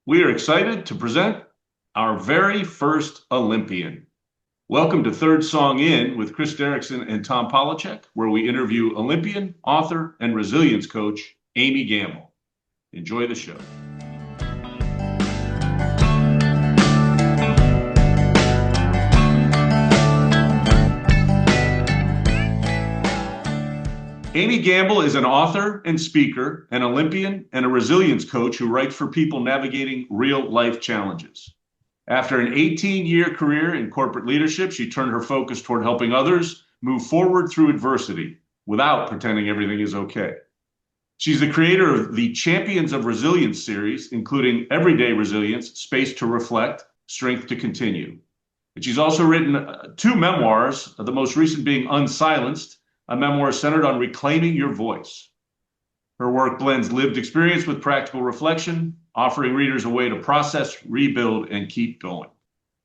We are excited to present our very first Olympian. Welcome to Third Song In with Chris Derrickson and Tom Polachek, where we interview Olympian, author, and resilience coach Amy Gamble. Enjoy the show. Amy Gamble is an author and speaker, an Olympian, and a resilience coach who writes for people navigating real life challenges. After an 18-year career in corporate leadership, she turned her focus toward helping others move forward through adversity without pretending everything is okay. She's the creator of the Champions of Resilience series, including Everyday Resilience, Space to Reflect, Strength to Continue. And she's also written two memoirs, the most recent being Unsilenced, a memoir centered on reclaiming your voice. Her work blends lived experience with practical reflection, offering readers a way to process, rebuild, and keep going.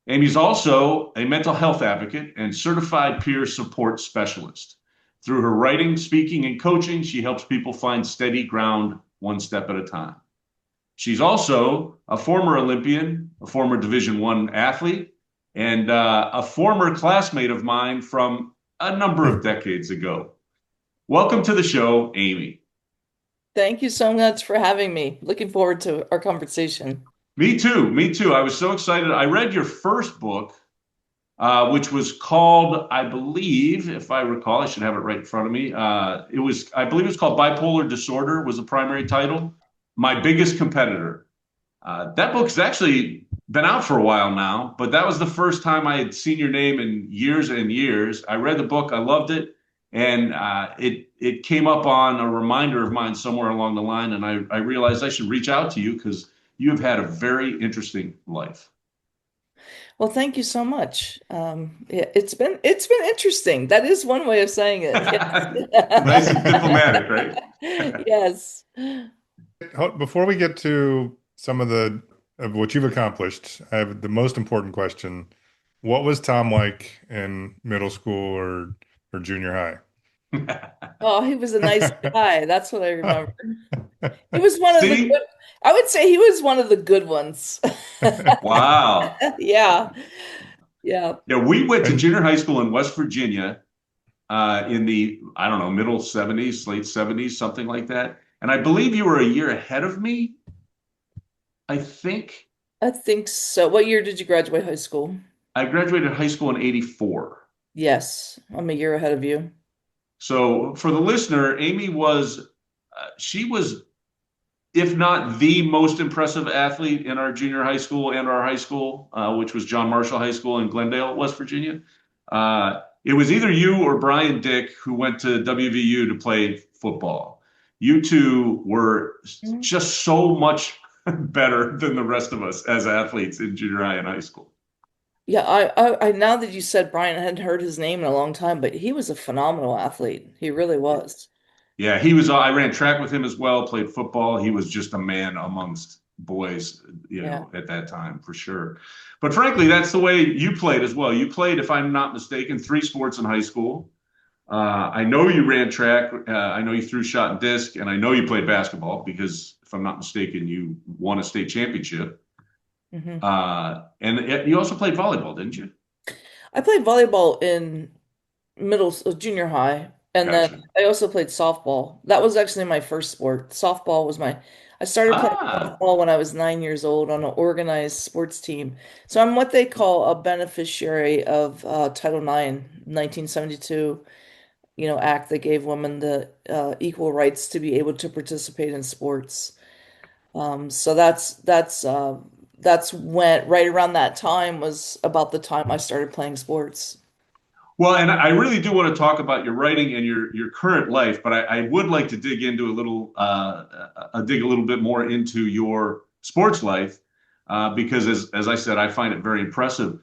Amy's also a mental health advocate and certified peer support specialist. Through her writing, speaking, and coaching, she helps people find steady ground one step at a time. She's also a former Olympian, a former Division I athlete, and a former classmate of mine from a number of decades ago. Welcome to the show, Amy. Thank you so much for having me. Looking forward to our conversation. Me too. Me too. I was so excited. I read your first book, which was called, I believe, if I recall, I should have it right in front of me. I believe it was called Bipolar Disorder, was the primary title. My Biggest Competitor. That book's actually been out for a while now, but that was the first time I had seen your name in years and years. I read the book, I loved it, and it came up on a reminder of mine somewhere along the line, and I realized I should reach out to you because you have had a very interesting life. Well, thank you so much. It's been interesting. That is one way of saying it. Nice and diplomatic, right? Yes. Yes. Before we get to some of what you've accomplished, I have the most important question. What was Tom like in middle school or junior Oh, he was a nice high? guy. That's what I remember. He was one of the See? good, I would say he was one of the good ones. Wow. Yeah. Yeah. Yeah, we went to And junior high school in West Virginia in the, I don't know, middle 70s, late 70s, something like that. And I believe you were a year ahead of me, I think. I think so. What year did you graduate high school? I graduated high school in 84. Yes, I'm a year ahead of you. So for the listener, Amy was, she was, if not the most impressive athlete in our junior high school and our high school, which was John Marshall High School in Glendale, West Virginia. It was either you or Brian Dick who went to WVU to play football. You two were just so much better than the rest of us as athletes in junior high and high school. Yeah, I now that you said Brian, I hadn't heard his name in a long time, but he was a phenomenal athlete. He really was. Yeah, he was. I ran track with him as well. Played football. He was just a man amongst boys, Yeah. at that time for sure. But frankly, that's the way you played as well. You played, if I'm not mistaken, three sports in high school. I know you ran track. I know you threw shot and disc, and I know you played basketball because, if I'm not mistaken, you won a state championship. Hmm. And you also played volleyball, didn't you? I played volleyball in junior high, and then Gotcha. I also played softball. That was actually my first sport. Softball was I started playing Ah, softball when I was 9 years old on an organized sports team. So I'm what they call a beneficiary of Title IX, 1972, act that gave women the equal rights to be able to participate in sports. So that's when right around that time was about the time I started playing sports. well, and I really do want to talk about your writing and your current life, but I would like to dig into dig a little bit more into your sports life because, as I said, I find it very impressive.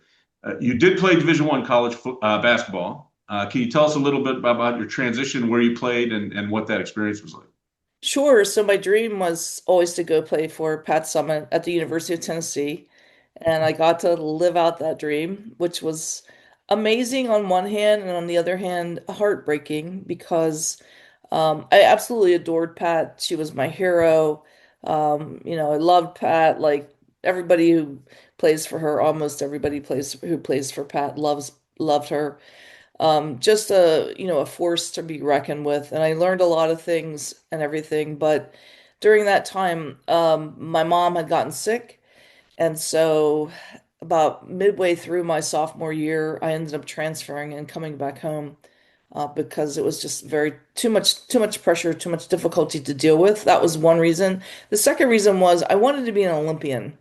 You did play Division I college basketball. Can you tell us a little bit about your transition, where you played, and what that experience was like? Sure. So my dream was always to go play for Pat Summitt at the University of Tennessee. And I got to live out that dream, which was amazing on one hand, and on the other hand, heartbreaking because I absolutely adored Pat. She was my hero. I loved Pat. Like, everybody who plays for her, almost everybody plays who plays for Pat loved her. Just a force to be reckoned with. And I learned a lot of things and everything. But during that time, my mom had gotten sick. And so about midway through my sophomore year, I ended up transferring and coming back home because it was just very too much pressure, too much difficulty to deal with. That was one reason. The second reason was I wanted to be an Olympian,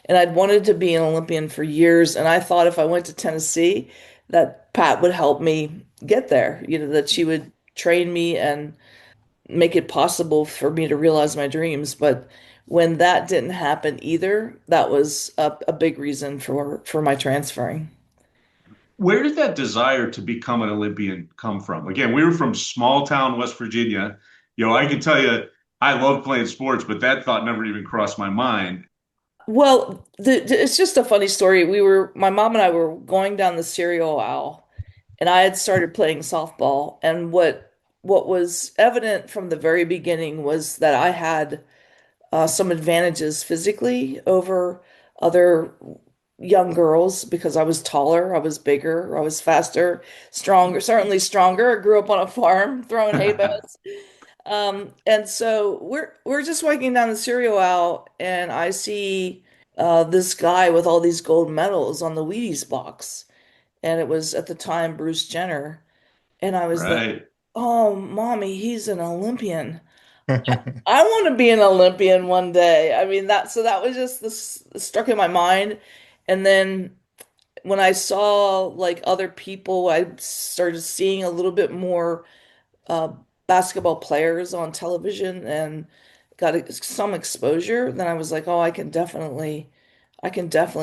and I'd wanted to be an Olympian for years. And I thought if I went to Tennessee, that Pat would help me get there. That she would train me and make it possible for me to realize my dreams. But when that didn't happen either, that was a big reason for my transferring. Where did that desire to become an Olympian come from? Again, we were from small town West Virginia. I can tell you, I love playing sports, but that thought never even crossed my mind. Well, it's just a funny story. My mom and I were going down the cereal aisle, and I had started playing softball. And what was evident from the very beginning was that I had some advantages physically over other young girls because I was taller, I was bigger, I was faster, stronger, certainly stronger. I grew up on a farm throwing hay bales. And so we're just walking down the cereal aisle, and I see this guy with all these gold medals on the Wheaties box, and it was at the time Bruce Jenner, and I was like, Right. "Oh, mommy, he's an Olympian. I want to be an Olympian one day." I mean that was just this struck in my mind, and then when I saw like other people, I started seeing a little bit more uh, basketball players on television and got some exposure, then I was like, oh, I can definitely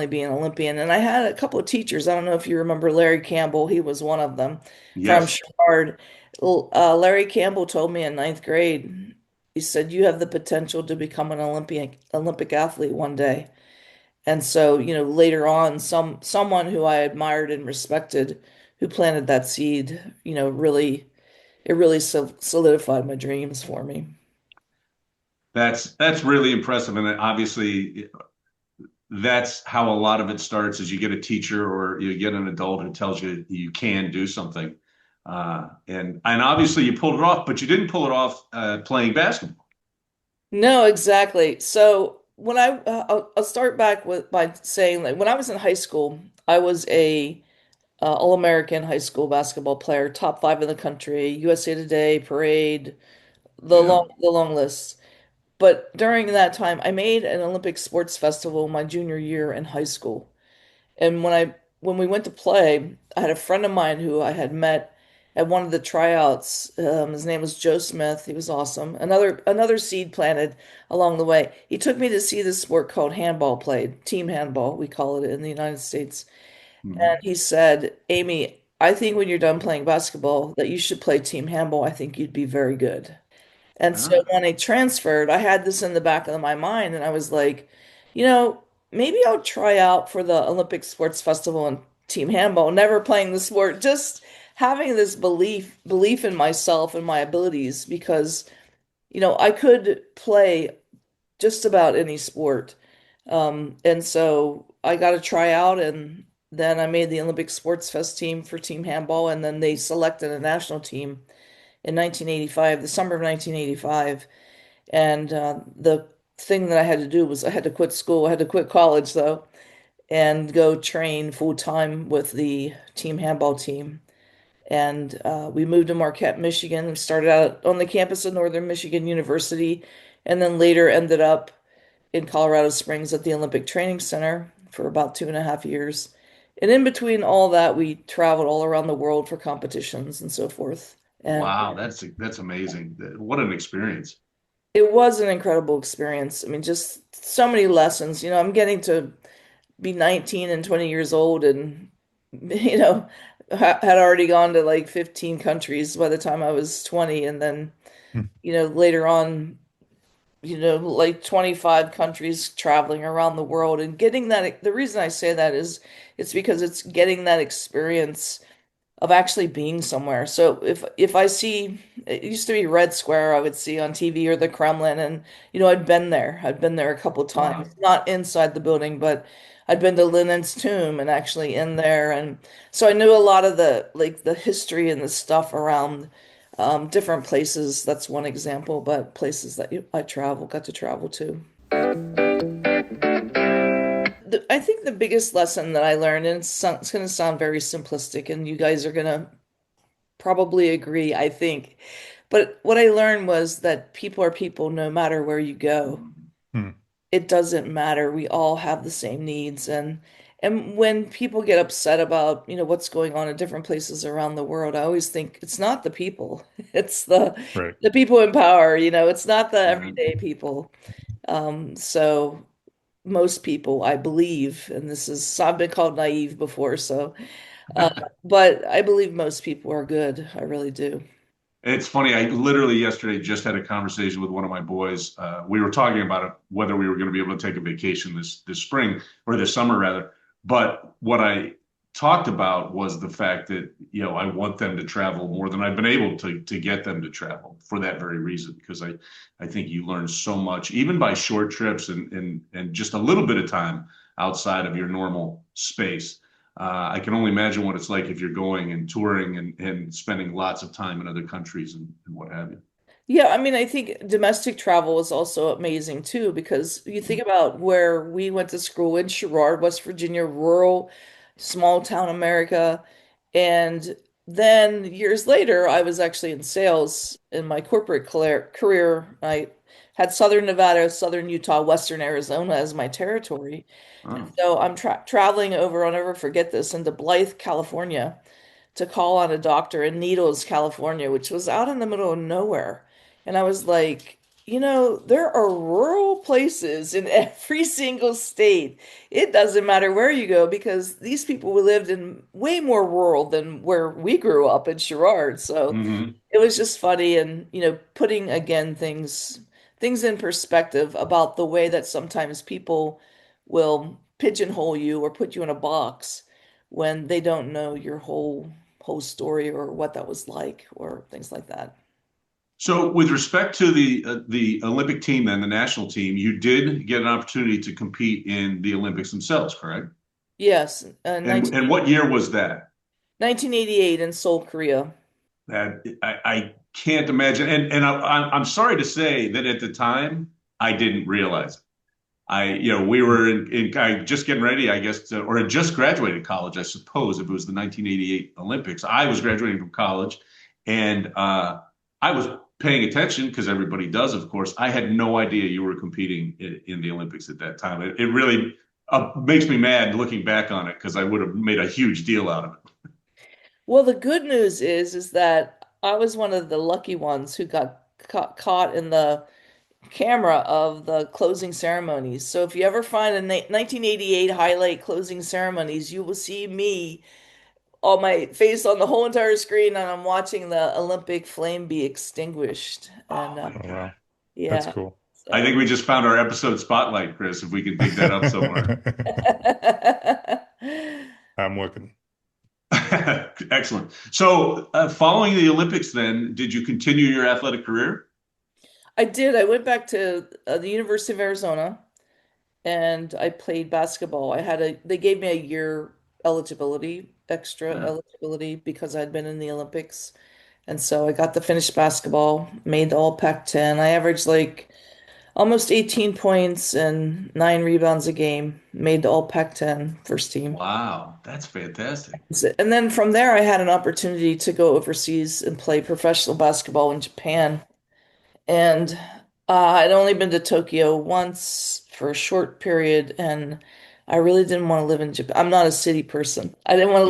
be an Olympian. And I had a couple of teachers. I don't know if you remember Larry Campbell. He was one of them from Yes. Chouinard. Larry Campbell told me in ninth grade, he said, you have the potential to become an Olympic athlete one day. And so, later on, someone who I admired and respected who planted that seed, it really solidified my dreams for me. That's really impressive. And obviously that's how a lot of it starts is you get a teacher or you get an adult who tells you you can do something. And obviously you pulled it off, but you didn't pull it off playing basketball. No, exactly. So I'll start back with by saying like when I was in high school, I was a All-American high school basketball player, top five in the country, USA Today, parade, Yeah. the long list. But during that time, I made an Olympic sports festival my junior year in high school. And when we went to play, I had a friend of mine who I had met at one of the tryouts. His name was Joe Smith. He was awesome. Another seed planted along the way. He took me to see this sport called handball played, team handball, we call it in the United States. And Mhm. he said, Amy, I think when you're done playing basketball that you should play team handball. I think you'd be very good. And so Ah, when I transferred, I had this in the back of my mind, and I was like, maybe I'll try out for the Olympic Sports Festival and Team Handball, never playing the sport, just having this belief in myself and my abilities because, I could play just about any sport. And so I got to try out, and then I made the Olympic Sports Fest team for Team Handball, and then they selected a national team in 1985, the summer of 1985. And the thing that I had to do was I had to quit school. I had to quit college, though, and go train full time with the team handball team. And we moved to Marquette, Michigan. We started out on the campus of Northern Michigan University, and then later ended up in Colorado Springs at the Olympic Training Center for about 2.5 years. And in between all that, we traveled all around the world for competitions and so forth. And wow, that's amazing. What an experience. it was an incredible experience. I mean, just so many lessons. I'm getting to be 19 and 20 years old and, you know, had already gone to like 15 countries by the time I was 20. And then, later on, like 25 countries traveling around the world and getting that. The reason I say that is it's because it's getting that experience of actually being somewhere. So if I see, it used to be Red Square, I would see on TV, or the Kremlin, and I'd been there. I'd been there a couple times, Wow. not inside the building, but I'd been to Lenin's tomb and actually in there, and so I knew a lot of the like the history and the stuff around different places. That's one example, but places that got to travel to. I think the biggest lesson that I learned, and it's going to sound very simplistic, and you guys are going to probably agree, I think. But what I learned was that people are people no matter where you go. Hmm. It doesn't matter. We all have the same needs, and when people get upset about, what's going on in different places around the world, I always think it's not the people. It's Right. the people in power, it's not the Mhm. everyday people. So most people, I believe, and I've been called naive before, so uh, but I believe most people are good. I really do. It's funny. I literally yesterday just had a conversation with one of my boys. We were talking about it, whether we were going to be able to take a vacation this spring or this summer rather. But what I talked about was the fact that I want them to travel more than I've been able to get them to travel for that very reason. Because I think you learn so much even by short trips and just a little bit of time outside of your normal space. I can only imagine what it's like if you're going and touring and spending lots of time in other countries and what have you. Yeah, I mean, I think domestic travel is also amazing too, because you think about where we went to school in Sherrard, West Virginia, rural, small town America. And then years later, I was actually in sales in my corporate career. I had Southern Nevada, Southern Utah, Western Arizona as my territory. And Oh, so I'm traveling over, I'll never forget this, into Blythe, California, to call on a doctor in Needles, California, which was out in the middle of nowhere. And I was like, there are rural places in every single state. It doesn't matter where you go because these people lived in way more rural than where we grew up in Sherrard. So hmm. it was just funny, and putting again things in perspective about the way that sometimes people will pigeonhole you or put you in a box when they don't know your whole story or what that was like or things like that. So, with respect to the Olympic team and the national team, you did get an opportunity to compete in the Olympics themselves, correct? Yes, And what year was that? 1988 in Seoul, Korea. That I can't imagine. And I'm sorry to say that at the time I didn't realize it. We were just getting ready, I guess, or had just graduated college, I suppose, if it was the 1988 Olympics. I was graduating from college, and I was paying attention because everybody does, of course. I had no idea you were competing in the Olympics at that time. It really makes me mad looking back on it because I would have made a huge deal out of it. Well, the good news is that I was one of the lucky ones who got caught in the camera of the closing ceremonies. So if you ever find a 1988 highlight closing ceremonies, you will see me on my face on the whole entire screen, and I'm watching the Olympic flame be extinguished. And Oh my Oh, God. wow. That's yeah, cool. I so think we just found our episode spotlight, Chris, if we can dig that up somewhere. I'm looking. Excellent. So, following the Olympics, then, did you continue your athletic career? I did. I went back to the University of Arizona and I played basketball. They gave me a year eligibility, extra Yeah. eligibility because I'd been in the Olympics. And so I got to finish basketball, made the all Pac-10. I averaged like almost 18 points and 9 rebounds a game, made the all Pac-10 first team. Wow, that's fantastic. And then from there, I had an opportunity to go overseas and play professional basketball in Japan. And I'd only been to Tokyo once for a short period, and I really didn't want to live in Japan. I'm not a city person. Yeah. I didn't want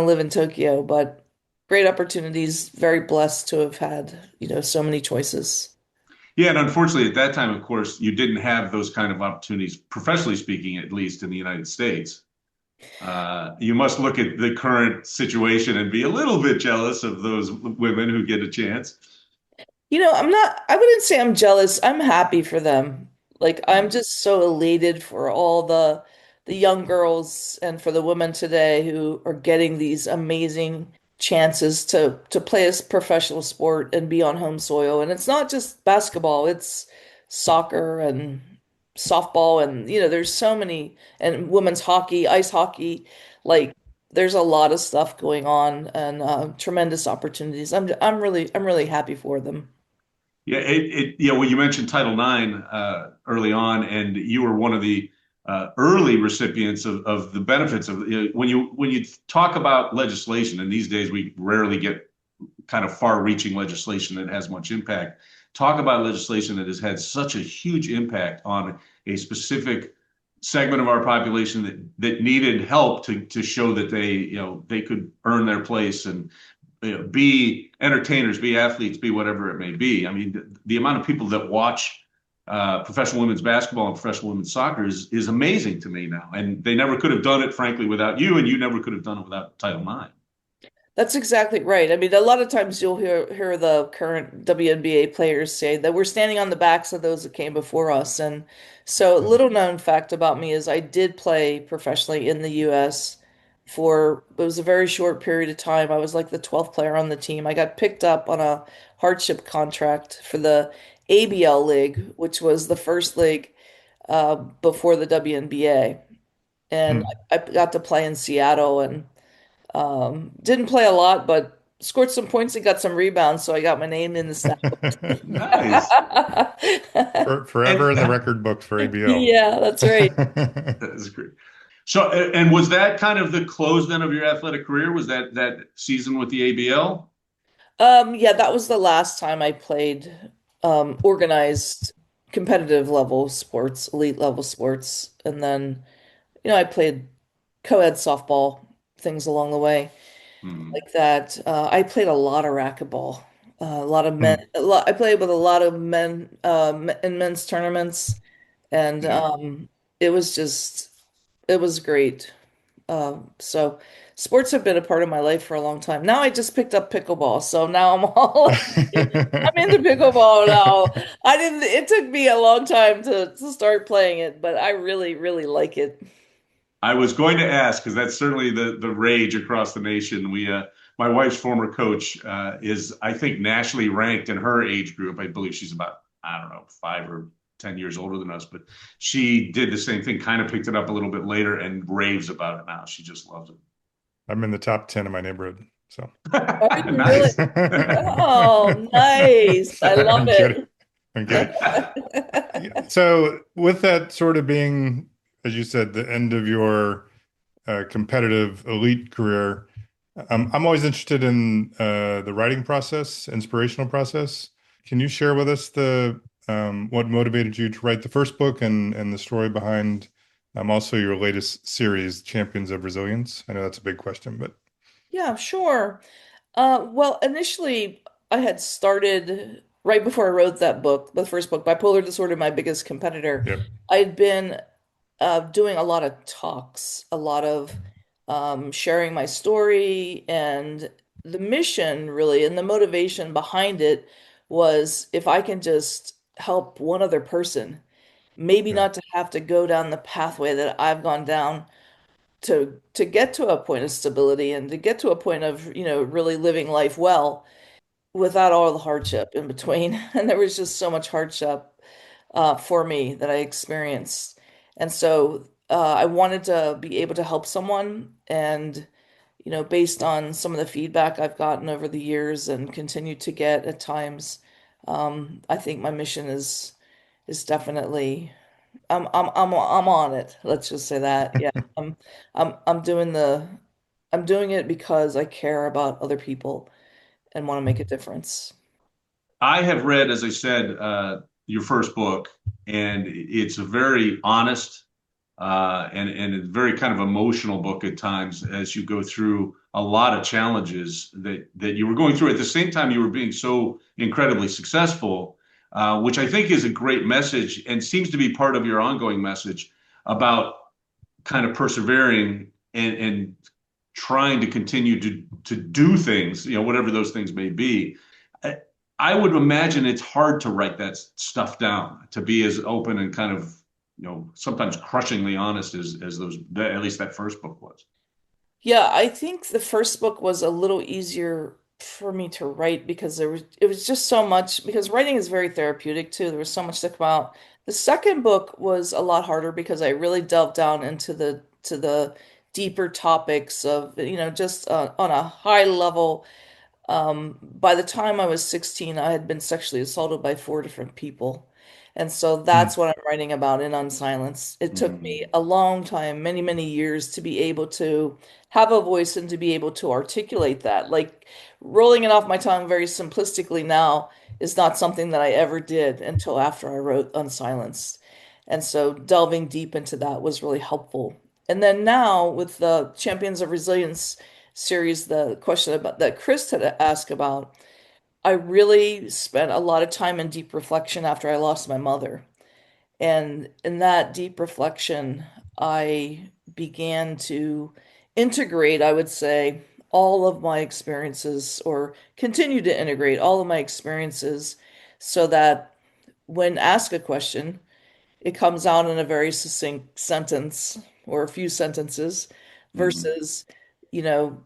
to live in Tokyo, but great opportunities, very blessed to have had, so many choices. Yeah, and unfortunately, at that time, of course, you didn't have those kind of opportunities, professionally speaking, at least in the United States. You must look at the current situation and be a little bit jealous of those women who get a chance. I wouldn't say I'm jealous. I'm happy for them. Like I'm Mm. just so elated for all the the young girls and for the women today who are getting these amazing chances to play a professional sport and be on home soil. And it's not just basketball, it's soccer and softball and there's so many, and women's hockey, ice hockey, like there's a lot of stuff going on and tremendous opportunities. I'm really happy for them. Yeah, well, you mentioned Title IX early on, and you were one of the early recipients of the benefits of when you talk about legislation, and these days we rarely get kind of far-reaching legislation that has much impact. Talk about legislation that has had such a huge impact on a specific segment of our population that needed help to show that they could earn their place and be entertainers, be athletes, be whatever it may be. I mean, the amount of people that watch professional women's basketball and professional women's soccer is amazing to me now. And they never could have done it, frankly, without you, and you never could have done it without Title IX. That's exactly right. I mean, a lot of times you'll hear the current WNBA players say that we're standing on the backs of those that came before us. And so, little known fact about me is I did play professionally in the US for it was a very short period of time. I was like the 12th player on the team. I got picked up on a hardship contract for the ABL League, which was the first league before the WNBA. And Hmm. I got to play in Seattle and didn't play a lot, but scored some points and got some rebounds, so I got my name in the stat book. Nice. Forever And in the record books for ABL. Yeah, that's right. that's great. So, and was that kind of the close then of your athletic career? Was that season with the ABL? Yeah, that was the last time I played organized competitive level sports, elite level sports, and then I played co-ed softball, things along the way Hmm. like that. I played a lot of racquetball, a lot of men. Hmm. I played with a lot of men in men's tournaments, and Yeah. it was just it was great. So sports have been a part of my life for a long time. Now I just picked up pickleball, so now I'm all I'm into pickleball now. I didn't. It took me a long time to start playing it, but I really really like it. I was going to ask because that's certainly the rage across the nation. My wife's former coach is, I think, nationally ranked in her age group. I believe she's about, I don't know, 5 or 10 years older than us, but she did the same thing, kind of picked it up a little bit later and raves about it now. She just loves I'm in the top 10 of my neighborhood. So Are it. you really? Nice. Oh, nice. I love I'm kidding. it. I'm kidding. Yeah. So, with that sort of being, as you said, the end of your competitive elite career, I'm always interested in the writing process, inspirational process. Can you share with us the what motivated you to write the first book and the story behind also your latest series, Champions of Resilience? I know that's a big question, but Yeah, sure. Well, initially, I had started right before I wrote that book, the first book, Bipolar Disorder, My Biggest Competitor. yeah. I had been doing a lot of talks, a lot of sharing my story, and the mission really and the motivation behind it was if I can just help one other person, maybe Yeah. not to have to go down the pathway that I've gone down to get to a point of stability and to get to a point of, really living life well without all the hardship in between. And there was just so much hardship for me that I experienced. And so I wanted to be able to help someone. And, based on some of the feedback I've gotten over the years and continue to get at times, I think my mission is definitely I'm on it. Let's just say that. Yeah. I'm doing I'm doing it because I care about other people and want to make a difference. I have read, as I said, your first book, and it's a very honest and a very kind of emotional book at times as you go through a lot of challenges that you were going through. At the same time, you were being so incredibly successful, which I think is a great message and seems to be part of your ongoing message about kind of persevering and trying to continue to do things, whatever those things may be. I would imagine it's hard to write that stuff down, to be as open and kind of sometimes crushingly honest as at least that first book was. Yeah, I think the first book was a little easier for me to write because it was just so much because writing is very therapeutic too. There was so much to come out. The second book was a lot harder because I really delved down into the deeper topics of, just on a high level. By the time I was 16, I had been sexually assaulted by four different people. And so that's what I'm writing about in Unsilenced. It took me Mm. a long time, many, many years to be able to have a voice and to be able to articulate that. Like rolling it off my tongue very simplistically now is not something that I ever did until after I wrote Unsilenced. And so delving deep into that was really helpful. And then now with the Champions of Resilience series, the question about that Chris had asked about, I really spent a lot of time in deep reflection after I lost my mother. And in that deep reflection, I began to integrate, I would say, all of my experiences or continue to integrate all of my experiences so that when asked a question, it comes out in a very succinct sentence or a few sentences Mm. versus, you know,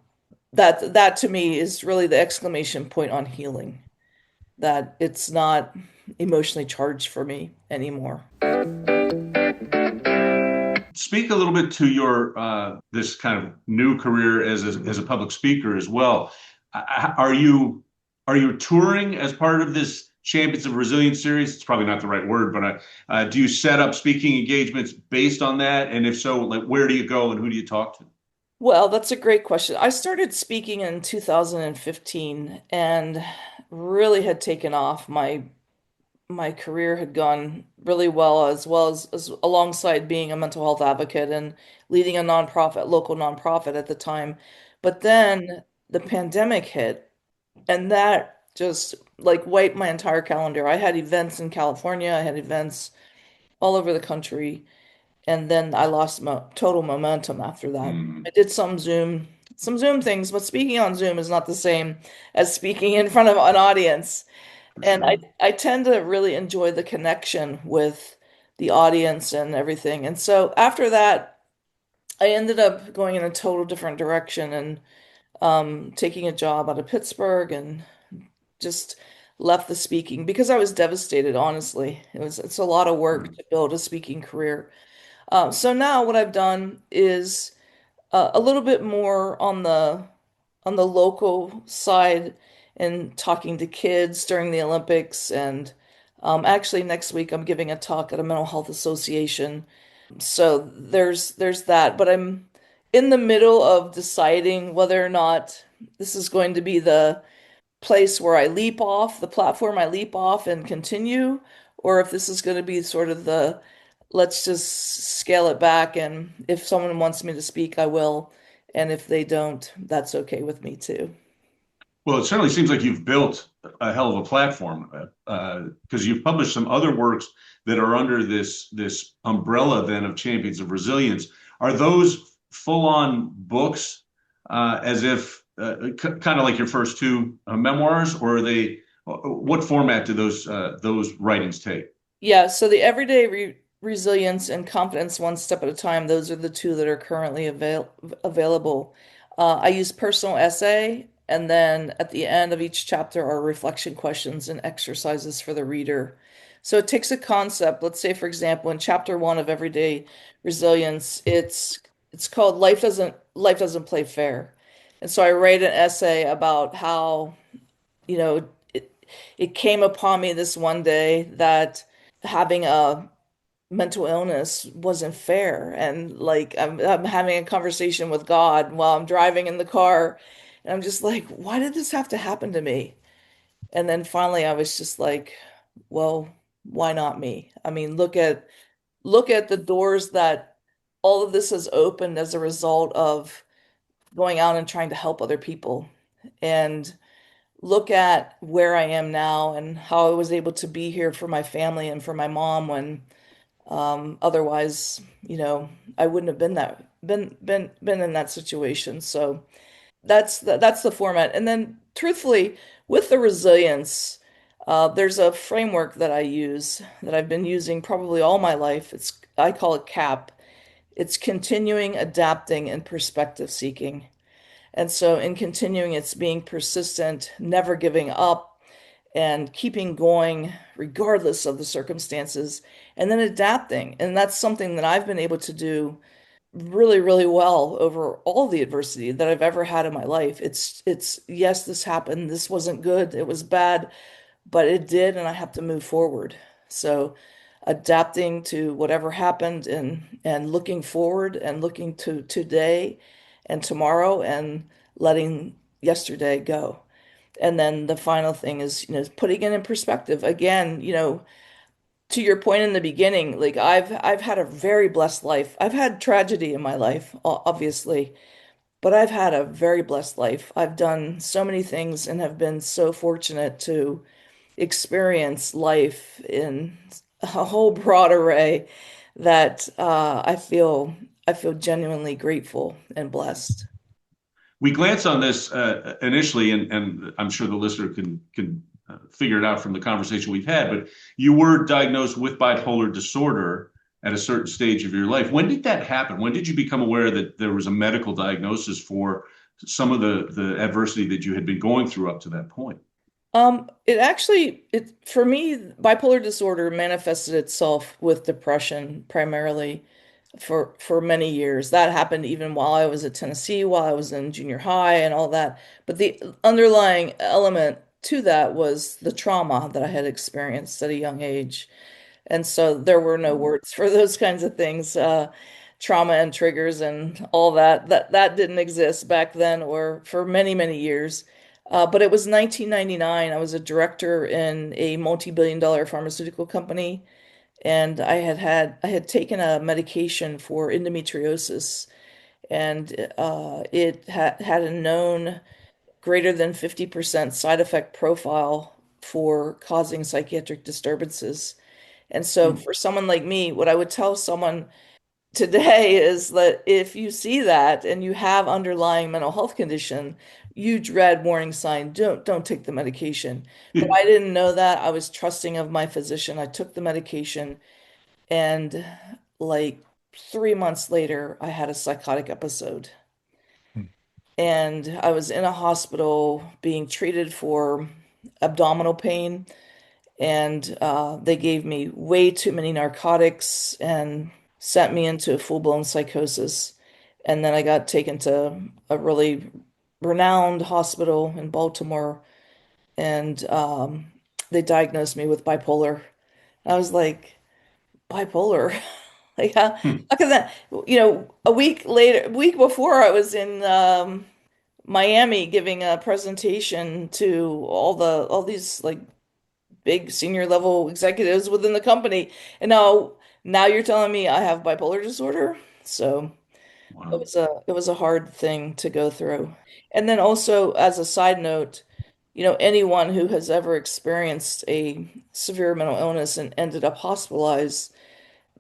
that to me is really the exclamation point on healing, that it's not emotionally charged for me anymore. Speak a little bit to your this kind of new career as a public speaker as well. Are you touring as part of this Champions of Resilience series? It's probably not the right word, but do you set up speaking engagements based on that? And if so, like where do you go and who do you talk to? Well, that's a great question. I started speaking in 2015 and really had taken off. My career had gone really well as alongside being a mental health advocate and leading a nonprofit, local nonprofit at the time. But then the pandemic hit, and that just like wiped my entire calendar. I had events in California, I had events all over the country, and then I lost total momentum after that. Mm. I did some Zoom things, but speaking on Zoom is not the same as speaking in front of an audience. For And I, sure. I tend to really enjoy the connection with the audience and everything. And so after that, I ended up going in a total different direction and taking a job out of Pittsburgh and just left the speaking because I was devastated, honestly. It's a lot of work Mm. to build a speaking career. So now what I've done is a little bit more on the local side and talking to kids during the Olympics. And actually, next week I'm giving a talk at a mental health association. So there's that. But I'm in the middle of deciding whether or not this is going to be the place where I leap off, the platform I leap off and continue, or if this is going to be sort of the let's just scale it back. And if someone wants me to speak, I will. And if they don't, that's okay with me too. Well, it certainly seems like you've built a hell of a platform because you've published some other works that are under this umbrella then of Champions of Resilience. Are those full-on books, as if kind of like your first two memoirs, or are they? What format do those writings take? Yeah, so the everyday resilience and confidence one step at a time, those are the two that are currently available. I use personal essay, and then at the end of each chapter are reflection questions and exercises for the reader. So it takes a concept. Let's say, for example, in chapter one of Everyday Resilience, it's called Life Doesn't Play Fair. And so I write an essay about how, you know, it came upon me this one day that having a mental illness wasn't fair. And like I'm having a conversation with God while I'm driving in the car. And I'm just like, why did this have to happen to me? And then finally I was just like, well, why not me? I mean, look at the doors that all of this has opened as a result of going out and trying to help other people. And look at where I am now and how I was able to be here for my family and for my mom when otherwise, I wouldn't have been in that situation. So that's the format. And then truthfully, with the resilience, there's a framework that I use that I've been using probably all my life. I call it CAP. It's continuing, adapting, and perspective seeking. And so in continuing, it's being persistent, never giving up, and keeping going regardless of the circumstances, and then adapting. And that's something that I've been able to do really, really well over all the adversity that I've ever had in my life. It's yes, this happened. This wasn't good. It was bad, but it did, and I have to move forward. So adapting to whatever happened and looking forward and looking to today and tomorrow and letting yesterday go. And then the final thing is, putting it in perspective. Again, to your point in the beginning, like I've had a very blessed life. I've had tragedy in my life, obviously, but I've had a very blessed life. I've done so many things and have been so fortunate to experience life in a whole broad array that I feel genuinely grateful and blessed. We glance on this initially, and I'm sure the listener can figure it out from the conversation we've had. But you were diagnosed with bipolar disorder at a certain stage of your life. When did that happen? When did you become aware that there was a medical diagnosis for some of the adversity that you had been going through up to that point? It for me, bipolar disorder manifested itself with depression primarily for many years. That happened even while I was at Tennessee, while I was in junior high and all that. But the underlying element to that was the trauma that I had experienced at a young age. And so there were no words for those kinds of things, trauma and triggers and all that. That didn't exist back then or for many, many years. But it was 1999. I was a director in a multi-billion dollar pharmaceutical company, and I had taken a medication for endometriosis, and it had a known greater than 50% side effect profile for causing psychiatric disturbances. And so Hmm. for someone like me, what I would tell someone today is that if you see that and you have underlying mental health condition, huge red warning sign, don't take the medication. But I didn't know that. I was trusting of my physician. I took the medication, and like 3 months later, I had a psychotic episode. Hmm. And I was in a hospital being treated for abdominal pain, and they gave me way too many narcotics and sent me into a full-blown psychosis. And then I got taken to a really renowned hospital in Baltimore, and they diagnosed me with bipolar. I was like, bipolar? Like, Hmm. how can that? A week before, I was in Miami giving a presentation to all these like big senior level executives within the company. And now you're telling me I have bipolar disorder. So Wow. it was a hard thing to go through. And then also as a side note, anyone who has ever experienced a severe mental illness and ended up hospitalized,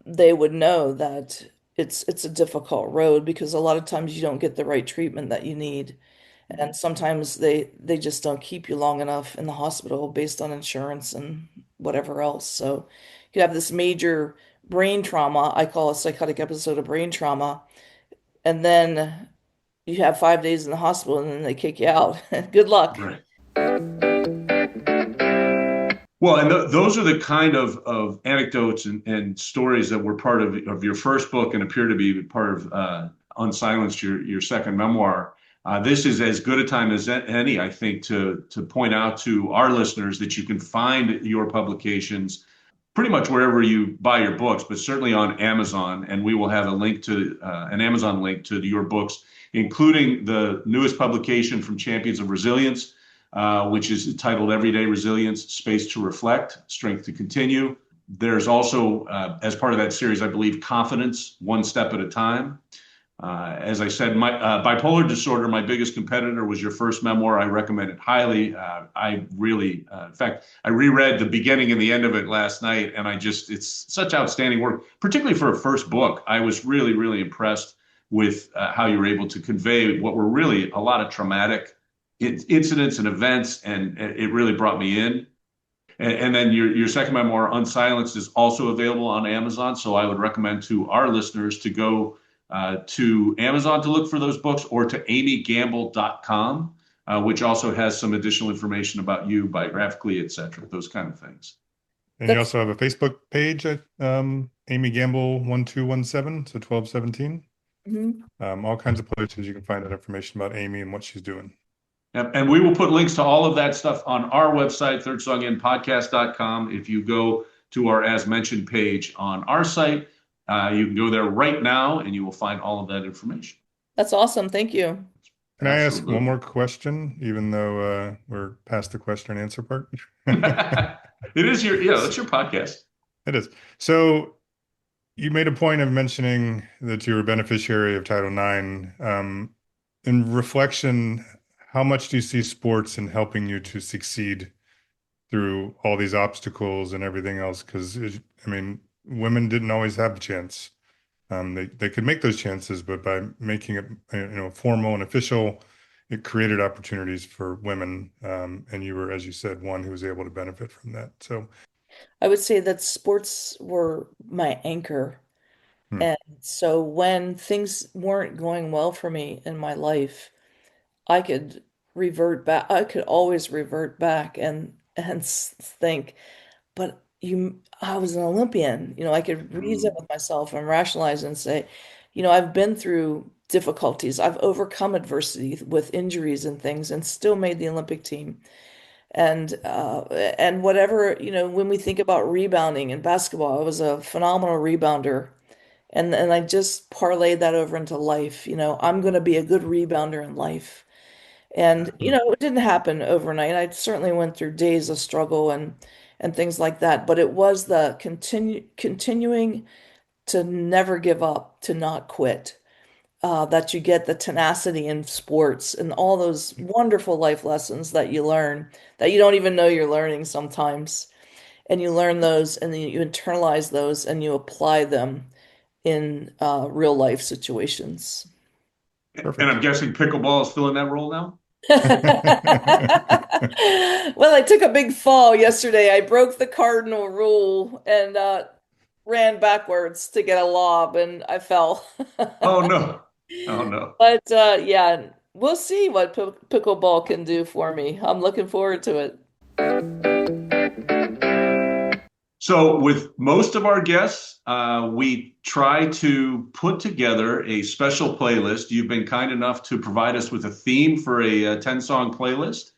they would know that it's a difficult road because a lot of times you don't get the right treatment that you need. And sometimes they just don't keep you long enough in the hospital based on insurance and whatever else. So you have this major brain trauma, I call a psychotic episode of brain trauma, and then you have 5 days in the hospital and then they kick you out. Good luck. Right. Well, and those are the kind of anecdotes and stories that were part of your first book and appear to be part of Unsilenced, your second memoir. This is as good a time as any, I think, to point out to our listeners that you can find your publications pretty much wherever you buy your books, but certainly on Amazon. And we will have a link to an Amazon link to your books, including the newest publication from Champions of Resilience, which is titled Everyday Resilience, Space to Reflect, Strength to Continue. There's also, as part of that series, I believe, Confidence, One Step at a Time. As I said, my bipolar disorder, my biggest competitor, was your first memoir. I recommend it highly. I really, in fact, I reread the beginning and the end of it last night, and it's such outstanding work, particularly for a first book. I was really, really impressed with how you were able to convey what were really a lot of traumatic incidents and events, and it really brought me in. And then your second memoir, Unsilenced, is also available on Amazon. So I would recommend to our listeners to go to Amazon to look for those books, or to amygamble.com, which also has some additional information about you biographically, et cetera, those kind of things. And you also have a Facebook page at Amy Gamble 1217, so 1217. All kinds of places you can find that information about Amy and what she's doing. And we will put links to all of that stuff on our website, thirdsonginpodcast.com. If you go to our As Mentioned page on our site, you can go there right now and you will find all of that information. That's awesome. Thank you. Can I ask one more question, even though we're past the question and answer part? It is it's your podcast. It is. So you made a point of mentioning that you were a beneficiary of Title IX. In reflection, how much do you see sports in helping you to succeed through all these obstacles and everything else? Because, I mean, women didn't always have the chance. They could make those chances, but by making it formal and official, it created opportunities for women. And you were, as you said, one who was able to benefit from that. So I would say that sports were my anchor. And so when things weren't going well for me in my life, I could revert back. I could always revert back and think, but I was an Olympian. I could reason with myself and rationalize and say, I've been through difficulties. I've overcome adversity with injuries and things and still made the Olympic team. And whatever, when we think about rebounding in basketball, I was a phenomenal rebounder. And I just parlayed that over into life. I'm going to be a good rebounder in life. And, it didn't happen overnight. I certainly went through days of struggle and things like that. But it was the continuing to never give up, to not quit, that you get the tenacity in sports and all those wonderful life lessons that you learn that you don't even know you're learning sometimes. And you learn those and then you internalize those and you apply them in real life situations. perfect. And I'm guessing pickleball is filling that role now? Well, I took a big fall yesterday. I broke the cardinal rule and ran backwards to get a lob and I fell. Oh, no. Oh, no. But yeah, we'll see what pickleball can do for me. I'm looking forward to it. So with most of our guests, we try to put together a special playlist. You've been kind enough to provide us with a theme for a 10-song playlist.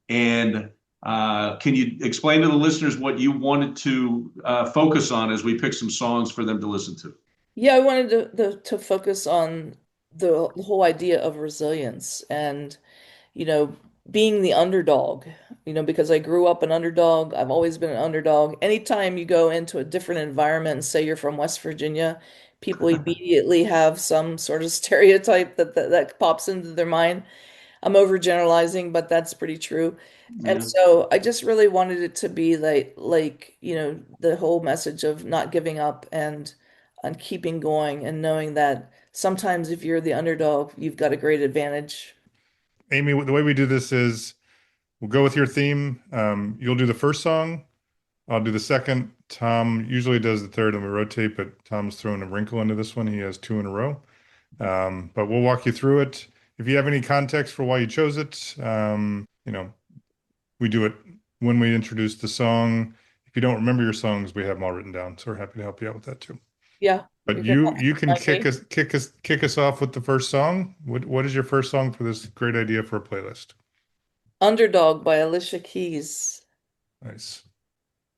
And can you explain to the listeners what you wanted to focus on as we pick some songs for them to listen to? Yeah, I wanted to focus on the whole idea of resilience and, being the underdog, because I grew up an underdog. I've always been an underdog. Anytime you go into a different environment and say you're from West Virginia, people immediately have some sort of stereotype that pops into their mind. I'm overgeneralizing, but that's pretty true. And so I just really wanted it to be like, the whole message of not giving up and keeping going and knowing that sometimes if you're the underdog, you've got a great advantage. Amy, the way we do this is we'll go with your theme. You'll do the first song. I'll do the second. Tom usually does the third and we rotate, but Tom's throwing a wrinkle into this one. He has two in a row. But we'll walk you through it. If you have any context for why you chose it, we do it when we introduce the song. If you don't remember your songs, we have them all written down. So we're happy to help you out with that too. Yeah. But you can kick us off with the first song. What is your first song for this great idea for a playlist? Underdog by Alicia Keys. Nice.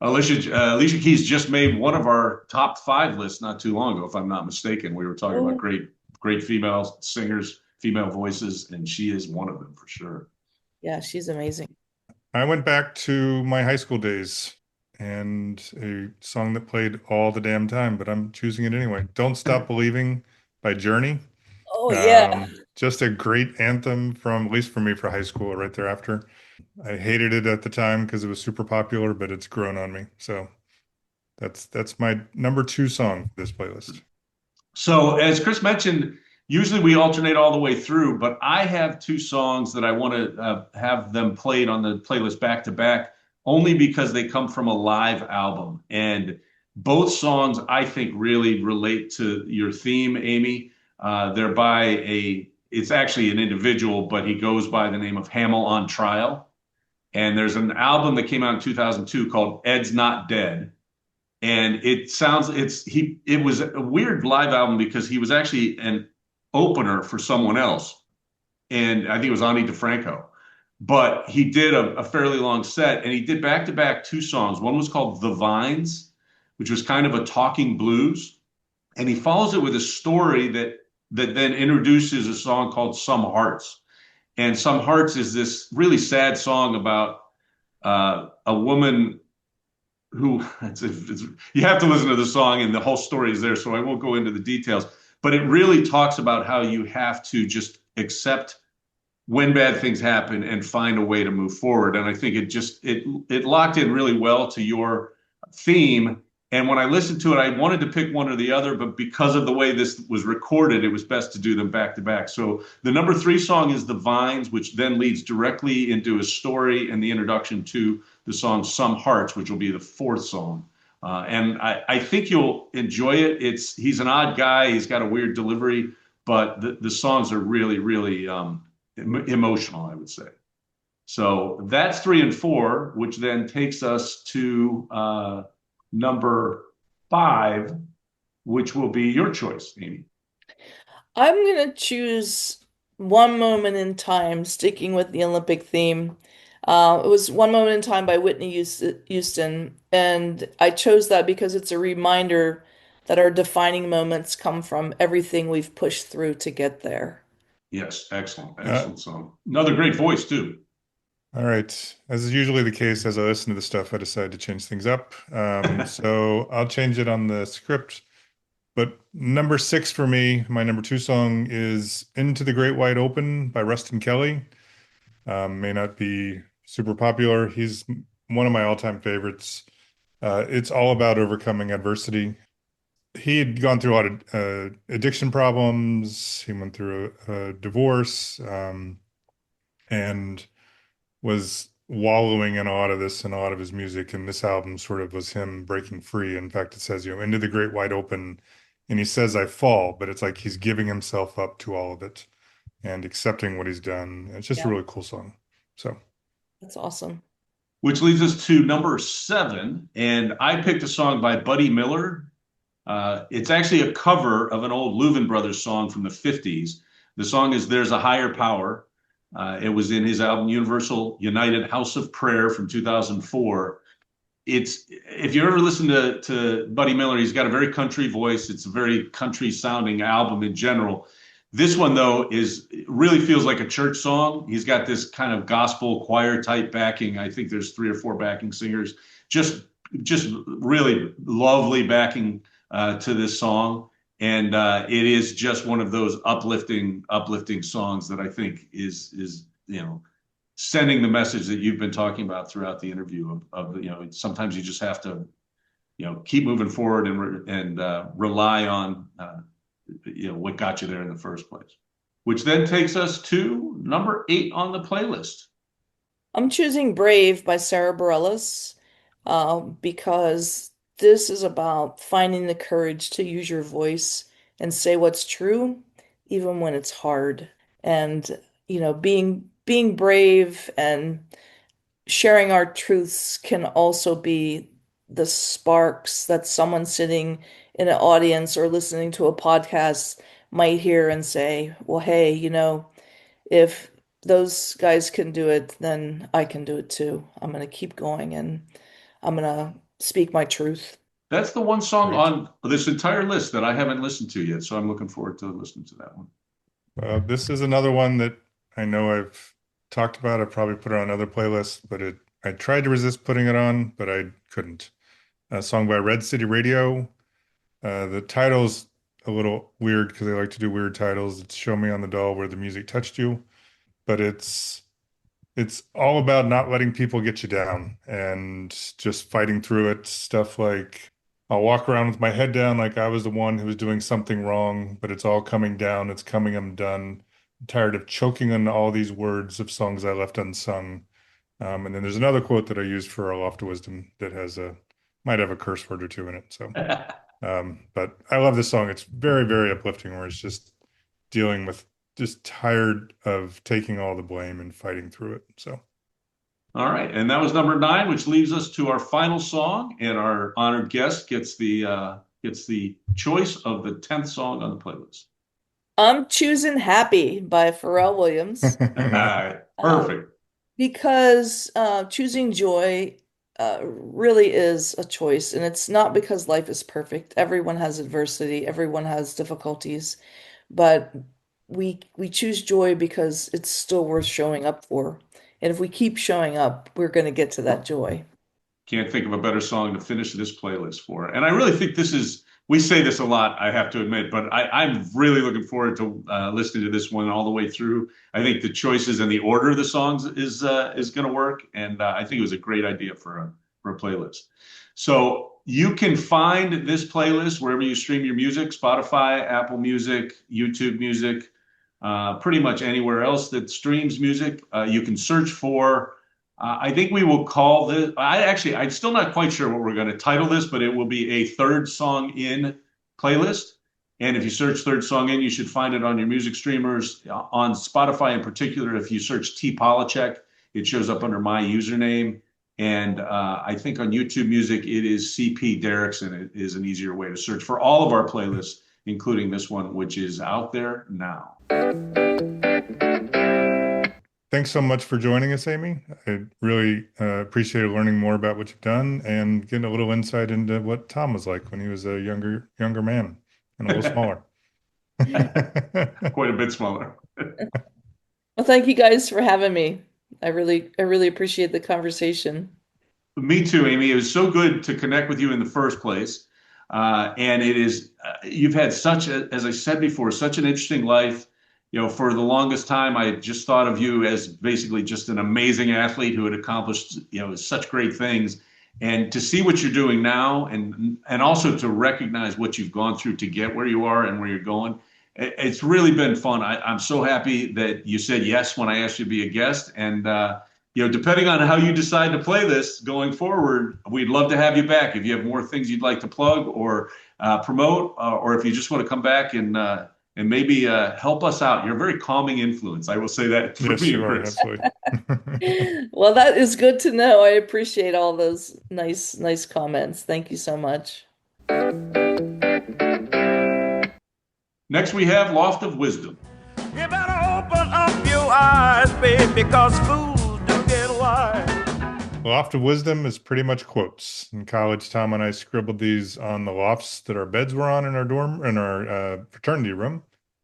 Alicia Keys just made one of our top 5 lists not too long ago, if I'm not mistaken. We were talking about great female singers, female voices, and she is one of them for sure. Yeah, she's amazing. I went back to my high school days and a song that played all the damn time, but I'm choosing it anyway. Don't Stop Believing by Journey. Oh, yeah. Just a great anthem from, at least for me, for high school right thereafter. I hated it at the time because it was super popular, but it's grown on me. So that's my number 2 song for this playlist. So as Chris mentioned, usually we alternate all the way through, but I have 2 songs that I want to have them played on the playlist back to back. only because they come from a live album. And both songs, I think, really relate to your theme, Amy. They're by it's actually an individual, but he goes by the name of Hamel on Trial. And there's an album that came out in 2002 called Ed's Not Dead. And it was a weird live album because he was actually an opener for someone else. And I think it was Ani DeFranco. But he did a fairly long set, and he did back to back two songs. One was called The Vines, which was kind of a talking blues, and he follows it with a story that then introduces a song called Some Hearts. And Some Hearts is this really sad song about a woman who you have to listen to the song, and the whole story is there, so I won't go into the details. But it really talks about how you have to just accept when bad things happen and find a way to move forward. And I think it locked in really well to your theme. And when I listened to it, I wanted to pick one or the other, but because of the way this was recorded, it was best to do them back to back. So the number 3 song is The Vines, which then leads directly into a story and the introduction to the song Some Hearts, which will be the 4th song. And I think you'll enjoy it. He's an odd guy. He's got a weird delivery, but the songs are really, really emotional, I would say. So that's 3 and 4, which then takes us to number 5, which will be your choice, Amy. I'm gonna choose One Moment in Time, sticking with the Olympic theme. It was One Moment in Time by Whitney Houston, and I chose that because it's a reminder that our defining moments come from everything we've pushed through to get there. Yes, excellent, Uh, excellent song. Another great voice too. all right. As is usually the case, as I listen to the stuff, I decide to change things up. So I'll change it on the script. But number 6 for me, my number 2 song is Into the Great Wide Open by Ruston Kelly. May not be super popular. He's one of my all-time favorites. It's all about overcoming adversity. He had gone through a lot of addiction problems. He went through a divorce, and was wallowing in a lot of this and a lot of his music. And this album sort of was him breaking free. In fact, it says, into the great wide open. And he says, I fall, but it's like he's giving himself up to all of it and accepting what he's done. It's just a Yeah, really cool song. So, that's awesome. Which leads us to number 7. And I picked a song by Buddy Miller. It's actually a cover of an old Louvin Brothers song from the 50s. The song is There's a Higher Power. It was in his album Universal United House of Prayer from 2004. If you ever listen to Buddy Miller, he's got a very country voice. It's a very country sounding album in general. This one, though, really feels like a church song. He's got this kind of gospel choir type backing. I think there's 3 or 4 backing singers. Just really lovely backing to this song. And it is just one of those uplifting songs that I think is sending the message that you've been talking about throughout the interview of sometimes you just have to keep moving forward and rely on what got you there in the first place. Which then takes us to number 8 on the playlist. I'm choosing Brave by Sarah Bareilles, because this is about finding the courage to use your voice and say what's true, even when it's hard. And, being brave and sharing our truths can also be the sparks that someone sitting in an audience or listening to a podcast might hear and say, well, hey, if those guys can do it, then I can do it too. I'm going to keep going and I'm going to speak my truth. That's the one song great. on this entire list that I haven't listened to yet, so I'm looking forward to listening to that one. This is another one that I know I've talked about. I probably put it on another playlist, but I tried to resist putting it on, but I couldn't. A song by Red City Radio. The title's a little weird because they like to do weird titles. It's Show Me on the Doll Where the Music Touched You, but it's all about not letting people get you down and just fighting through it. Stuff like I'll walk around with my head down like I was the one who was doing something wrong, but it's all coming down. It's coming undone. I'm tired of choking on all these words of songs I left unsung. And then there's another quote that I used for our Loft of Wisdom that might have a curse word or two in it. So, but I love this song. It's very, very uplifting, where it's just dealing with just tired of taking all the blame and fighting through it. So, All right, and that was number 9, which leaves us to our final song, and our honored guest gets the choice of the 10th song on the playlist. I'm choosing Happy by Pharrell Williams. Perfect. Because choosing joy really is a choice, and it's not because life is perfect. Everyone has adversity, everyone has difficulties, but we choose joy because it's still worth showing up for. And if we keep showing up, we're going to get to that joy. Can't think of a better song to finish this playlist for. And I really think we say this a lot, I have to admit, but I'm really looking forward to listening to this one all the way through. I think the choices and the order of the songs is going to work. And I think it was a great idea for a playlist. So you can find this playlist wherever you stream your music, Spotify, Apple Music, YouTube Music, pretty much anywhere else that streams music. You can search for I think we will call this. I'm still not quite sure what we're going to title this, but it will be a third song in playlist. And if you search third song in, you should find it on your music streamers. On Spotify in particular, if you search T Polachek, it shows up under my username. And I think on YouTube Music, it is CP Derrickson. It is an easier way to search for all of our playlists, including this one, which is out there now. Thanks so much for joining us, Amy. I really appreciated learning more about what you've done and getting a little insight into what Tom was like when he was a younger man and a little smaller. Quite a bit smaller. Well, thank you guys for having me. I really appreciate the conversation. Me too, Amy. It was so good to connect with you in the first place. And you've had as I said before, such an interesting life. For the longest time, I just thought of you as basically just an amazing athlete who had accomplished, such great things. And to see what you're doing now, and also to recognize what you've gone through to get where you are and where you're going, it's really been fun. I'm so happy that you said yes when I asked you to be a guest. And depending on how you decide to play this going forward, we'd love to have you back. If you have more things you'd like to plug or promote, or if you just want to come back and maybe help us out. You're a very calming influence. I will say that for yes, me, you are, Chris. absolutely. Well, that is good to know. I appreciate all those nice comments. Thank you so much. Next, we have Loft of Wisdom. You better open up your eyes, babe, because fools do get wise. Loft of Wisdom is pretty much quotes. In college, Tom and I scribbled these on the lofts that our beds were on in our fraternity room.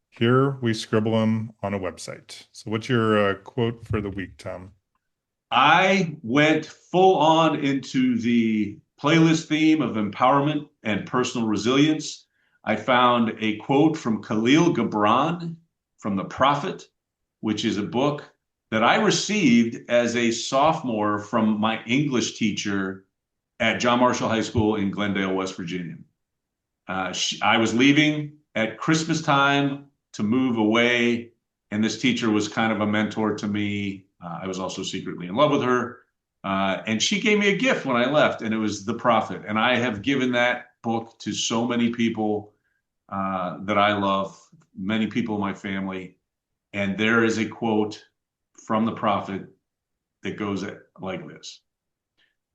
Here we scribble them on a website. So what's your quote for the week, Tom? I went full on into the playlist theme of empowerment and personal resilience. I found a quote from Khalil Gibran from The Prophet, which is a book that I received as a sophomore from my English teacher at John Marshall High School in Glendale, West Virginia. I was leaving at Christmas time to move away, and this teacher was kind of a mentor to me. I was also secretly in love with her, and she gave me a gift when I left, and it was The Prophet. And I have given that book to so many people that I love, many people in my family, and there is a quote from The Prophet that goes like this: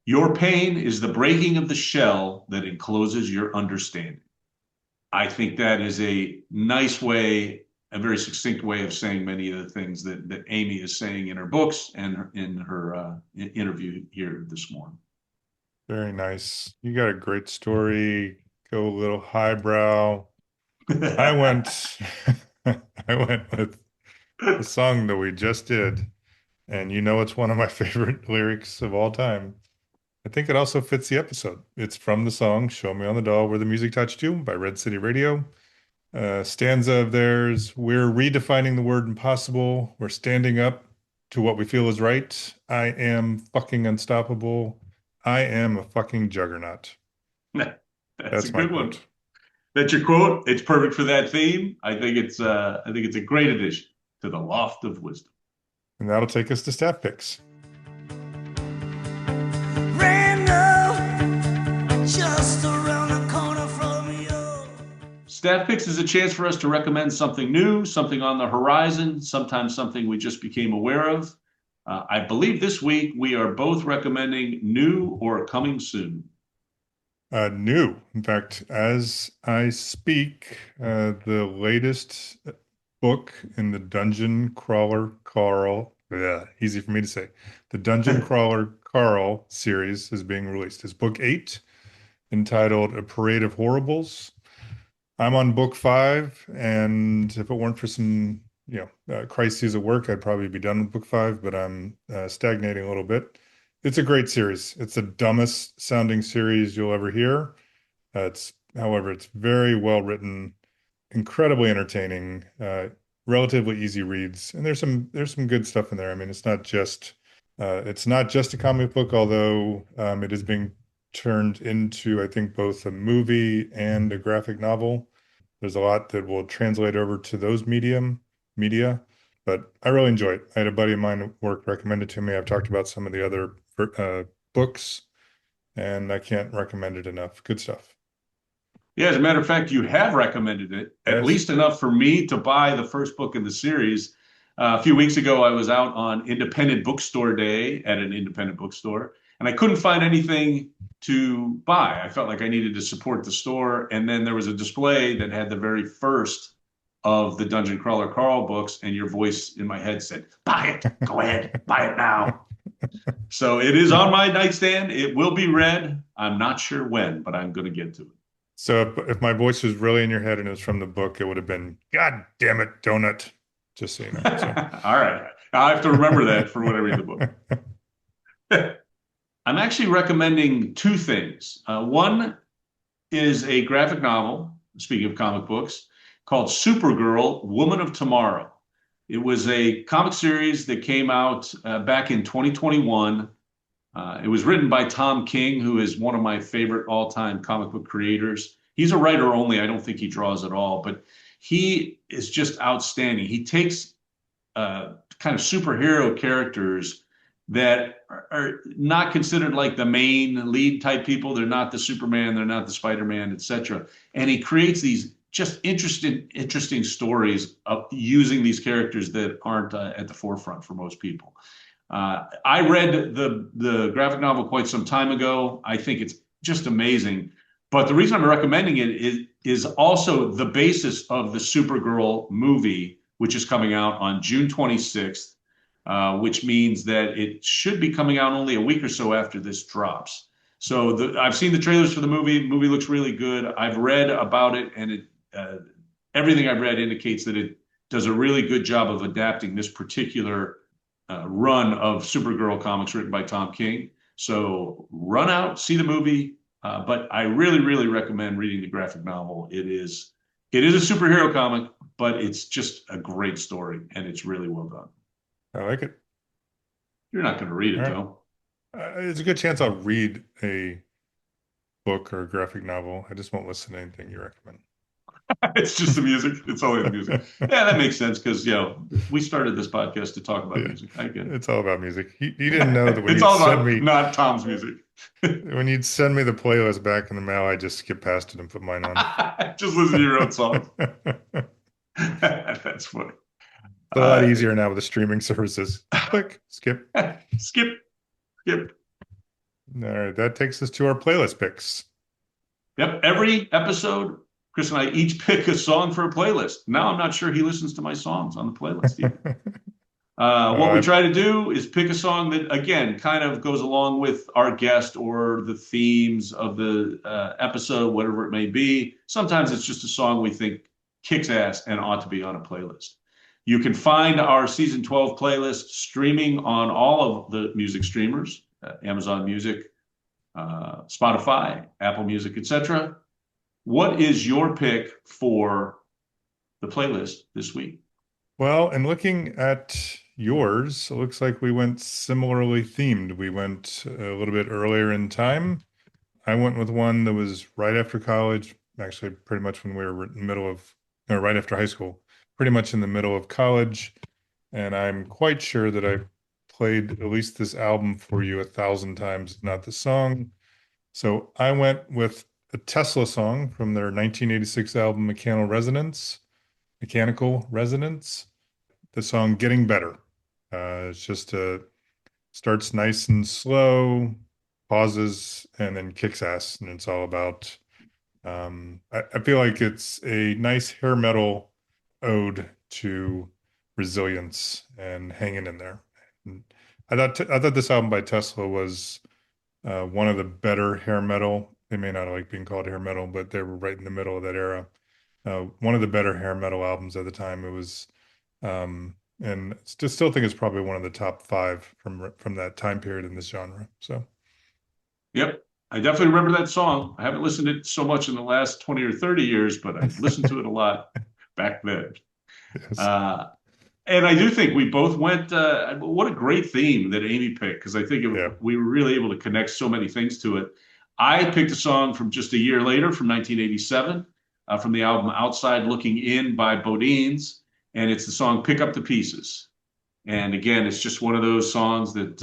"Your pain is the breaking of the shell that encloses your understanding." I think that is a nice way, a very succinct way of saying many of the things that Amy is saying in her books and in her interview here this morning. Very nice. You got a great story. Go a little highbrow. I went with the song that we just did, and it's one of my favorite lyrics of all time. I think it also fits the episode. It's from the song "Show Me on the Doll Where the Music Touched You" by Red City Radio. Stanza of theirs: "We're redefining the word impossible. We're standing up to what we feel is right. I am fucking unstoppable. I am a fucking juggernaut." That's a good one. That's your quote. It's perfect for that theme. I think it's a great addition to the Loft of Wisdom. And that'll take us to staff picks. Staff Picks is a chance for us to recommend something new, something on the horizon, sometimes something we just became aware of. I believe this week we are both recommending new or coming soon. New. In fact, as I speak, the latest book in the Dungeon Crawler Carl, easy for me to say, the Dungeon Crawler Carl series is being released. It's book 8, entitled A Parade of Horribles. I'm on book 5, and if it weren't for some, crises at work, I'd probably be done with book 5, but I'm stagnating a little bit. It's a great series. It's the dumbest sounding series you'll ever hear. However, it's very well written, incredibly entertaining, relatively easy reads, and there's some good stuff in there. I mean, it's not just a comic book, although it is being turned into, I think, both a movie and a graphic novel. There's a lot that will translate over to those media, but I really enjoy it. I had a buddy of mine at work recommend it to me. I've talked about some of the other books, and I can't recommend it enough. Good stuff. Yeah, as a matter of fact, you have recommended it, at least enough for me to buy the first book in the series. A few weeks ago, I was out on Independent Bookstore Day at an independent bookstore, and I couldn't find anything to buy. I felt like I needed to support the store, and then there was a display that had the very first of the Dungeon Crawler Carl books, and your voice in my head said, "Buy it, go ahead, buy it now." So it is on my nightstand. It will be read. I'm not sure when, but I'm going to get to it. So if my voice was really in your head and it was from the book, it would have been, "God damn it, donut." Just so you know. So. All right. I have to remember that for when I read the book. I'm actually recommending 2 things. One is a graphic novel, speaking of comic books, called Supergirl, Woman of Tomorrow. It was a comic series that came out back in 2021. It was written by Tom King, who is one of my favorite all-time comic book creators. He's a writer only. I don't think he draws at all, but he is just outstanding. He takes kind of superhero characters that are not considered like the main lead type people. They're not the Superman, they're not the Spider-Man, etc. And he creates these just interesting stories of using these characters that aren't at the forefront for most people. I read the graphic novel quite some time ago. I think it's just amazing. But the reason I'm recommending it is also the basis of the Supergirl movie, which is coming out on June 26th, which means that it should be coming out only a week or so after this drops. So I've seen the trailers for the movie. The movie looks really good. I've read about it, and everything I've read indicates that it does a really good job of adapting this particular run of Supergirl comics written by Tom King. So run out, see the movie. But I really, really recommend reading the graphic novel. It is a superhero comic, but it's just a great story, and it's really well done. I like it. You're not going to read it, though. It's a good chance I'll read a book or a graphic novel. I just won't listen to anything you recommend. It's just the music. It's only the music. Yeah, that makes sense because, we started this podcast to talk about music. I get it. It's all about music. You didn't know that when it's you'd all about send me, not Tom's music. when you'd send me the playlist back in the mail, I just skip past it and put mine on. Just listen to your own songs. That's funny. It's a lot easier now with the streaming services. Click, skip. Skip. All right, that takes us to our playlist picks. Yep, every episode, Chris and I each pick a song for a playlist. Now I'm not sure he listens to my songs on the playlist either. What we try to do is pick a song that, again, kind of goes along with our guest or the themes of the episode, whatever it may be. Sometimes it's just a song we think kicks ass and ought to be on a playlist. You can find our season 12 playlist streaming on all of the music streamers, Amazon Music, Spotify, Apple Music, etc. What is your pick for the playlist this week? Well, and looking at yours, it looks like we went similarly themed. We went a little bit earlier in time. I went with one that was right after college, actually pretty much when we were in the middle of, or right after high school, pretty much in the middle of college. And I'm quite sure that I played at least this album for you 1,000 times, if not the song. So I went with a Tesla song from their 1986 album Mechanical Resonance. The song Getting Better. It's just starts nice and slow, pauses, and then kicks ass. And it's all about, I feel like it's a nice hair metal ode to resilience and hanging in there. And I thought this album by Tesla was one of the better hair metal. They may not like being called hair metal, but they were right in the middle of that era. One of the better hair metal albums at the time. It was, and still think it's probably one of the top 5 from that time period in this genre. So, Yep, I definitely remember that song. I haven't listened to it so much in the last 20 or 30 years, but I listened to it a lot back then. yes. And I do think we both went, what a great theme that Amy picked, because I think Yeah. we were really able to connect so many things to it. I picked a song from just a year later, from 1987, from the album Outside Looking In by Bodines, and it's the song Pick Up the Pieces. And again, it's just one of those songs that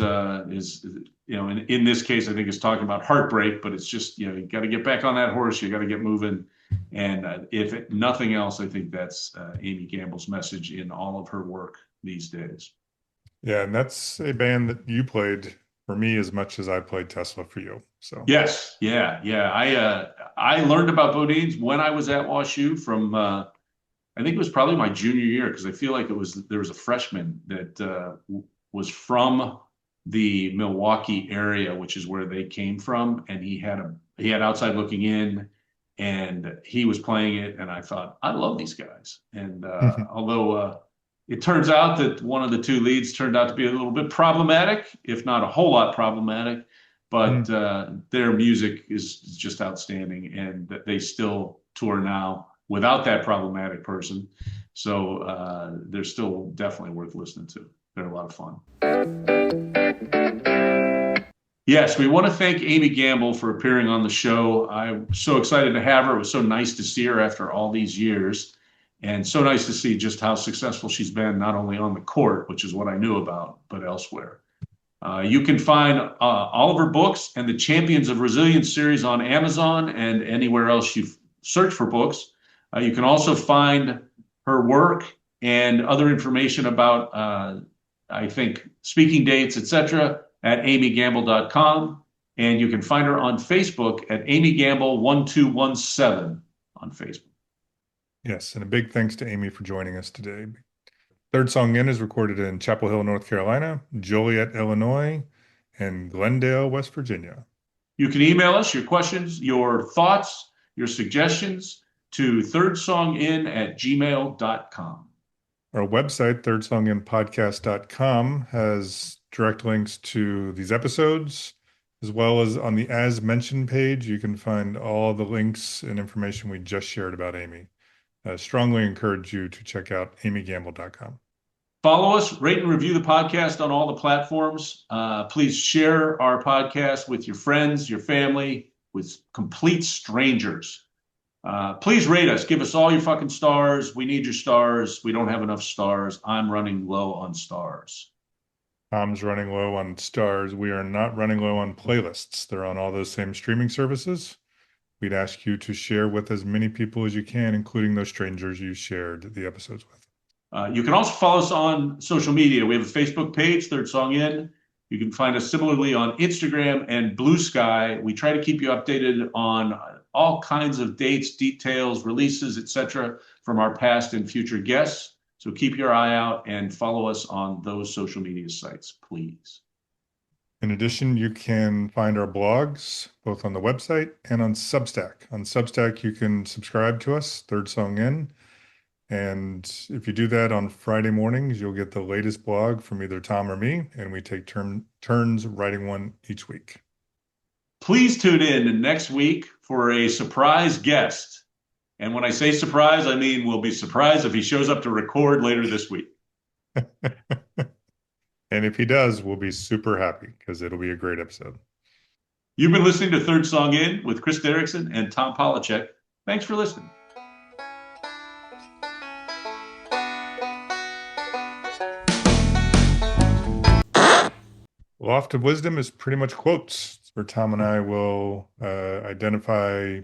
is, in this case, I think it's talking about heartbreak, but it's just, you got to get back on that horse, you got to get moving. And if nothing else, I think that's Amy Gamble's message in all of her work these days. Yeah, and that's a band that you played for me as much as I played Tesla for you. So Yes, yeah. I learned about Bodines when I was at WashU from I think it was probably my junior year, because I feel like there was a freshman that was from the Milwaukee area, which is where they came from, and he had Outside Looking In, and he was playing it, and I thought, I love these guys. And although it turns out that one of the 2 leads turned out to be a little bit problematic, if not a whole lot problematic, but their music is just outstanding, and they still tour now without that problematic person. So they're still definitely worth listening to. They're a lot of fun. Yes, we want to thank Amy Gamble for appearing on the show. I'm so excited to have her. It was so nice to see her after all these years, and so nice to see just how successful she's been, not only on the court, which is what I knew about, but elsewhere. You can find all of her books and the Champions of Resilience series on Amazon and anywhere else you search for books. You can also find her work and other information about, I think, speaking dates, etc., at amygamble.com. And you can find her on Facebook at amygamble1217 on Facebook. yes, and a big thanks to Amy for joining us today. Third Song In is recorded in Chapel Hill, North Carolina, Joliet, Illinois, and Glendale, West Virginia. You can email us your questions, your thoughts, your suggestions to thirdsongin@gmail.com. Our website, thirdsonginpodcast.com, has direct links to these episodes, as well as on the As Mentioned page, you can find all the links and information we just shared about Amy. I strongly encourage you to check out amygamble.com. Follow us, rate and review the podcast on all the platforms. Please share our podcast with your friends, your family, with complete strangers. Please rate us. Give us all your fucking stars. We need your stars. We don't have enough stars. I'm running low on stars. Tom's running low on stars. We are not running low on playlists. They're on all those same streaming services. We'd ask you to share with as many people as you can, including those strangers you shared the episodes with. You can also follow us on social media. We have a Facebook page, Third Song In. You can find us similarly on Instagram and Blue Sky. We try to keep you updated on all kinds of dates, details, releases, etc., from our past and future guests. So keep your eye out and follow us on those social media sites, please. In addition, you can find our blogs both on the website and on Substack. On Substack, you can subscribe to us, Third Song In. And if you do that on Friday mornings, you'll get the latest blog from either Tom or me, and we take turns writing one each week. Please tune in next week for a surprise guest. And when I say surprise, I mean we'll be surprised if he shows up to record later this week. And if he does, we'll be super happy because it'll be a great episode. You've been listening to Third Song In with Chris Derrickson and Tom Polachek. Thanks for listening. Loft of Wisdom is pretty much quotes. It's where Tom and I will identify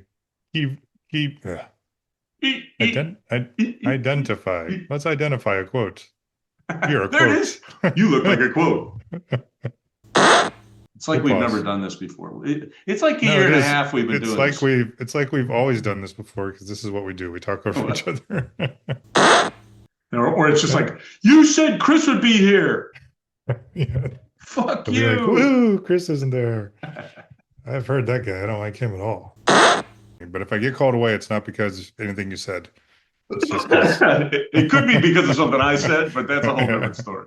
Identify. Let's identify a quote. You're a There it quote. is. You look like a quote. It's like Good we've pause. never done this before. It's like a No, year it and a is. half we've been It's doing like this. it's like we've always done this before because this is what we do. We talk over each other. Or it's just like, you said Chris would be here. Yeah. Fuck They'll be like, you. woo, Chris isn't there. I've heard that guy. I don't like him at all. But if I get called away, it's not because anything you said. It's just 'cause It could be because of something I said, but that's a whole Yeah. different story.